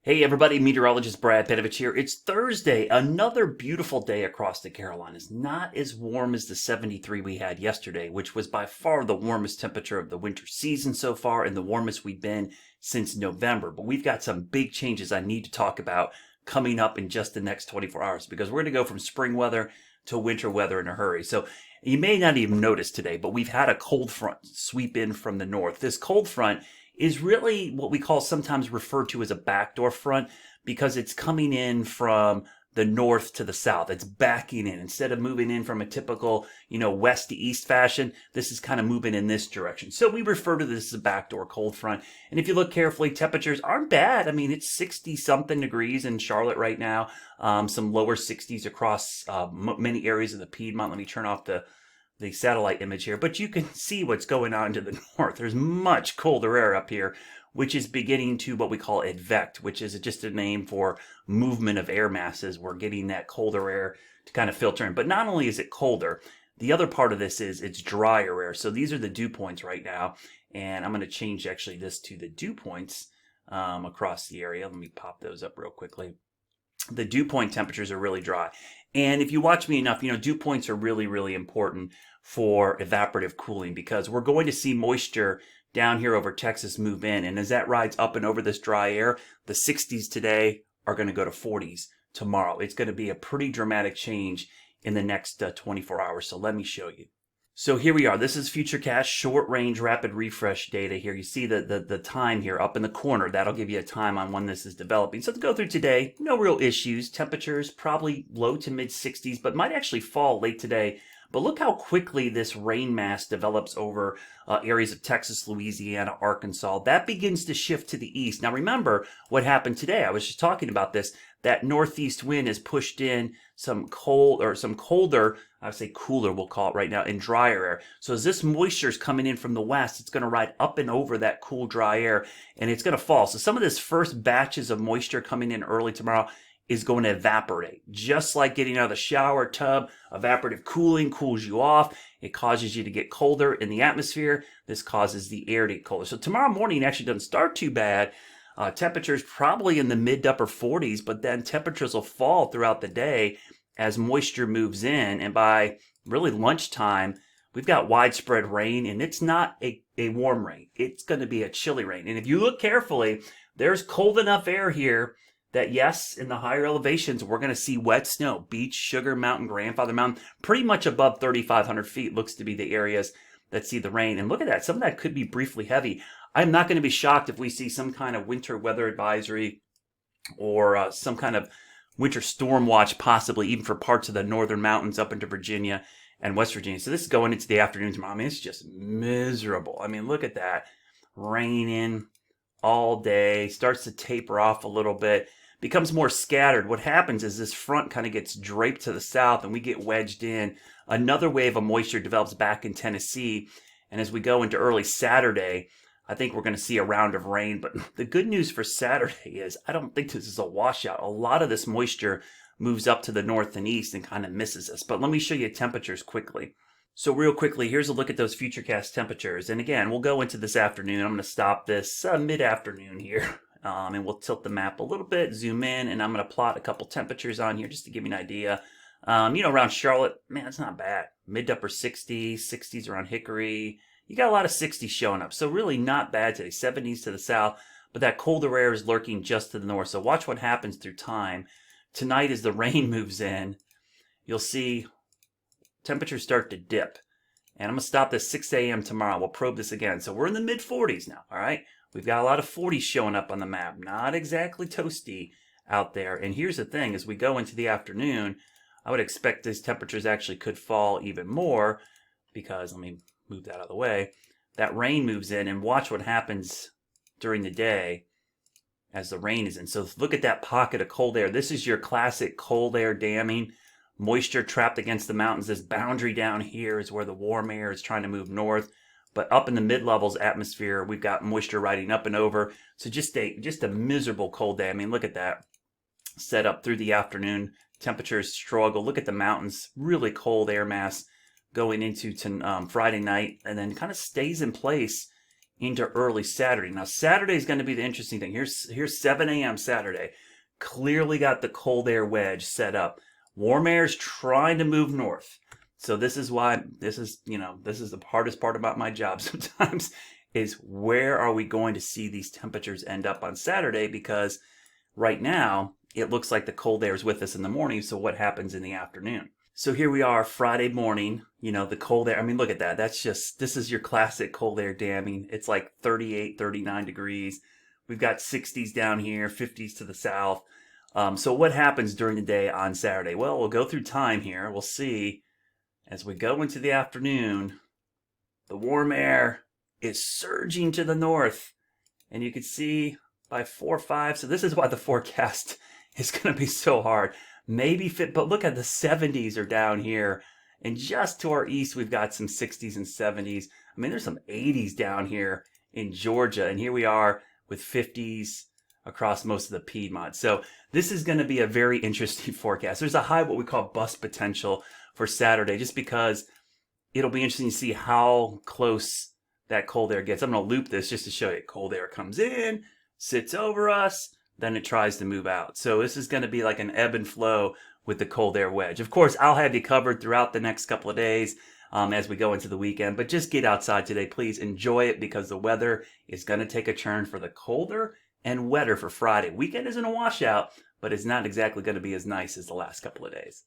Hey everybody, meteorologist Brad Panovich here. It's Thursday, another beautiful day across the Carolinas. Not as warm as the 73 we had yesterday, which was by far the warmest temperature of the winter season so far and the warmest we've been since November. But we've got some big changes I need to talk about coming up in just the next 24 hours because we're going to go from spring weather to winter weather in a hurry. So you may not even notice today, but we've had a cold front sweep in from the north. This cold front is really what we call sometimes referred to as a backdoor front because it's coming in from the north to the south. It's backing in. Instead of moving in from a typical, west to east fashion, this is kind of moving in this direction. So we refer to this as a backdoor cold front. And if you look carefully, temperatures aren't bad. I mean, it's 60 something degrees in Charlotte right now. Some lower 60s across many areas of the Piedmont. Let me turn off the satellite image here, but you can see what's going on to the north. There's much colder air up here, which is beginning to what we call advect, which is just a name for movement of air masses. We're getting that colder air to kind of filter in. But not only is it colder, the other part of this is it's drier air. So these are the dew points right now. And I'm going to change actually this to the dew points across the area. Let me pop those up real quickly. The dew point temperatures are really dry. And if you watch me enough, dew points are really, really important for evaporative cooling because we're going to see moisture down here over Texas move in. And as that rides up and over this dry air, the 60s today are going to go to 40s tomorrow. It's going to be a pretty dramatic change in the next 24 hours. So let me show you. So here we are. This is Futurecast short range rapid refresh data here. You see the time here up in the corner. That'll give you a time on when this is developing. So to go through today, no real issues. Temperatures probably low to mid 60s, but might actually fall late today. But look how quickly this rain mass develops over areas of Texas, Louisiana, Arkansas. That begins to shift to the east. Now remember what happened today. I was just talking about this. That northeast wind has pushed in some colder, I would say cooler, we'll call it right now, and drier air. So as this moisture is coming in from the west, it's going to ride up and over that cool, dry air, and it's going to fall. So some of this first batches of moisture coming in early tomorrow is going to evaporate. Just like getting out of the shower tub, evaporative cooling cools you off. It causes you to get colder in the atmosphere. This causes the air to get colder. So tomorrow morning actually doesn't start too bad. Temperatures probably in the mid to upper 40s, but then temperatures will fall throughout the day as moisture moves in. And by really lunchtime, we've got widespread rain, and it's not a warm rain. It's going to be a chilly rain. And if you look carefully, there's cold enough air here that yes, in the higher elevations, we're going to see wet snow. Beach, Sugar Mountain, Grandfather Mountain, pretty much above 3,500 feet looks to be the areas that see the rain. And look at that. Some of that could be briefly heavy. I'm not going to be shocked if we see some kind of winter weather advisory or some kind of winter storm watch, possibly even for parts of the northern mountains up into Virginia and West Virginia. So this is going into the afternoon tomorrow. I mean, it's just miserable. I mean, look at that. Raining all day, starts to taper off a little bit, becomes more scattered. What happens is this front kind of gets draped to the south and we get wedged in. Another wave of moisture develops back in Tennessee. And as we go into early Saturday, I think we're going to see a round of rain. But the good news for Saturday is I don't think this is a washout. A lot of this moisture moves up to the north and east and kind of misses us. But let me show you temperatures quickly. So real quickly, here's a look at those Futurecast temperatures. And again, we'll go into this afternoon. I'm going to stop this mid-afternoon here. And we'll tilt the map a little bit, zoom in, and I'm going to plot a couple temperatures on here just to give you an idea. Around Charlotte, man, it's not bad. Mid to upper 60s, 60s around Hickory. You got a lot of 60s showing up, so really not bad today. 70s to the south, but that colder air is lurking just to the north. So watch what happens through time. Tonight as the rain moves in, you'll see temperatures start to dip. And I'm going to stop this 6 a.m. tomorrow. We'll probe this again. So we're in the mid 40s now, all right? We've got a lot of 40s showing up on the map. Not exactly toasty out there. And here's the thing. As we go into the afternoon, I would expect these temperatures actually could fall even more because, let me move that out of the way. That rain moves in, and watch what happens during the day as the rain is in. So look at that pocket of cold air. This is your classic cold air damming. Moisture trapped against the mountains. This boundary down here is where the warm air is trying to move north. But up in the mid-levels atmosphere, we've got moisture riding up and over. So just a miserable cold day. I mean, look at that. Set up through the afternoon. Temperatures struggle. Look at the mountains. Really cold air mass going into Friday night, and then kind of stays in place into early Saturday. Now, Saturday is going to be the interesting thing. Here's 7 a.m. Saturday. Clearly got the cold air wedge set up. Warm air is trying to move north. So this is why, this is the hardest part about my job sometimes is where are we going to see these temperatures end up on Saturday? Because right now, it looks like the cold air is with us in the morning. So what happens in the afternoon? So here we are Friday morning, the cold air. I mean, look at that. This is your classic cold air damming. It's like 38, 39 degrees. We've got 60s down here, 50s to the south. So what happens during the day on Saturday? Well, we'll go through time here. We'll see as we go into the afternoon, the warm air is surging to the north. And you can see by 4 or 5. So this is why the forecast is going to be so hard. Maybe fit, but look at the 70s are down here. And just to our east, we've got some 60s and 70s. I mean, there's some 80s down here in Georgia. And here we are with 50s across most of the Piedmont. So this is going to be a very interesting forecast. There's a high, what we call bust potential for Saturday, just because it'll be interesting to see how close that cold air gets. I'm going to loop this just to show you. Cold air comes in, sits over us, then it tries to move out. So this is going to be like an ebb and flow with the cold air wedge. Of course, I'll have you covered throughout the next couple of days as we go into the weekend. But just get outside today. Please enjoy it because the weather is going to take a turn for the colder and wetter for Friday. Weekend isn't a washout, but it's not exactly going to be as nice as the last couple of days.